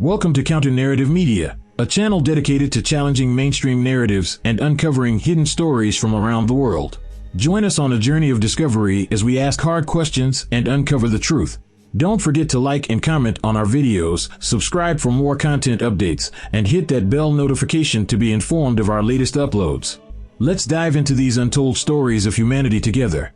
Welcome to Counter Narrative Media, a channel dedicated to challenging mainstream narratives and uncovering hidden stories from around the world. Join us on a journey of discovery as we ask hard questions and uncover the truth. Don't forget to like and comment on our videos, subscribe for more content updates, and hit that bell notification to be informed of our latest uploads. Let's dive into these untold stories of humanity together.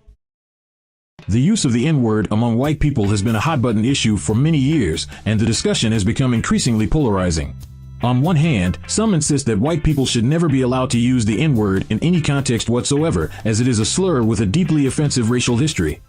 The use of the N-word among white people has been a hot-button issue for many years, and the discussion has become increasingly polarizing. On one hand, some insist that white people should never be allowed to use the N-word in any context whatsoever, as it is a slur with a deeply offensive racial history.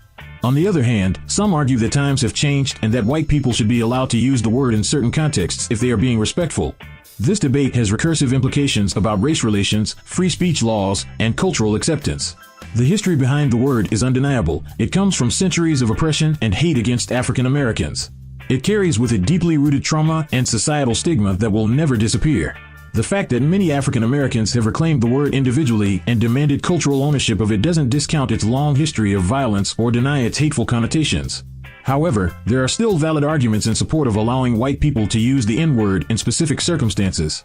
On the other hand, some argue that times have changed and that white people should be allowed to use the word in certain contexts if they are being respectful. This debate has recursive implications about race relations, free speech laws, and cultural acceptance. The history behind the word is undeniable. It comes from centuries of oppression and hate against African Americans. It carries with it deeply rooted trauma and societal stigma that will never disappear. The fact that many African Americans have reclaimed the word individually and demanded cultural ownership of it doesn't discount its long history of violence or deny its hateful connotations. However, there are still valid arguments in support of allowing white people to use the N-word in specific circumstances.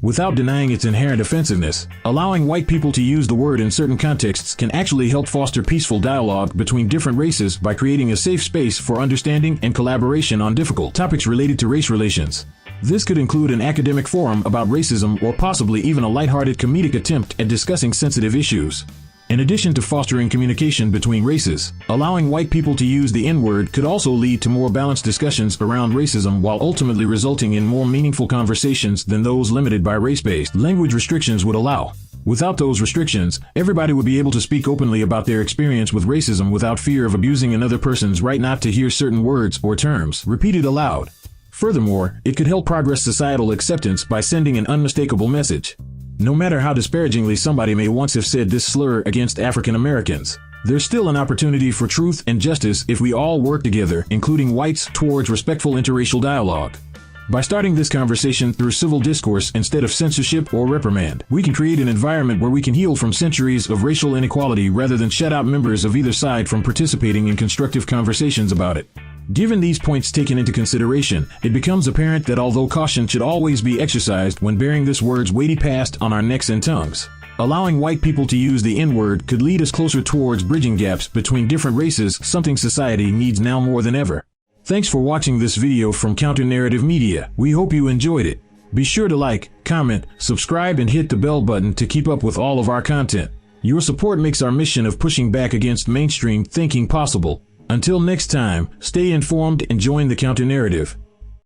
Without denying its inherent offensiveness, allowing white people to use the word in certain contexts can actually help foster peaceful dialogue between different races by creating a safe space for understanding and collaboration on difficult topics related to race relations. This could include an academic forum about racism or possibly even a lighthearted comedic attempt at discussing sensitive issues. In addition to fostering communication between races, allowing white people to use the N-word could also lead to more balanced discussions around racism while ultimately resulting in more meaningful conversations than those limited by race-based language restrictions would allow. Without those restrictions, everybody would be able to speak openly about their experience with racism without fear of abusing another person's right not to hear certain words or terms repeated aloud. Furthermore, it could help progress societal acceptance by sending an unmistakable message. No matter how disparagingly somebody may once have said this slur against African Americans, there's still an opportunity for truth and justice if we all work together, including whites, towards respectful interracial dialogue. By starting this conversation through civil discourse instead of censorship or reprimand, we can create an environment where we can heal from centuries of racial inequality rather than shut out members of either side from participating in constructive conversations about it. Given these points taken into consideration, it becomes apparent that although caution should always be exercised when bearing this word's weighty past on our necks and tongues, allowing white people to use the N-word could lead us closer towards bridging gaps between different races, something society needs now more than ever. Thanks for watching this video from Counter Narrative Media. We hope you enjoyed it. Be sure to like, comment, subscribe, and hit the bell button to keep up with all of our content. Your support makes our mission of pushing back against mainstream thinking possible. Until next time, stay informed and join the Counter Narrative.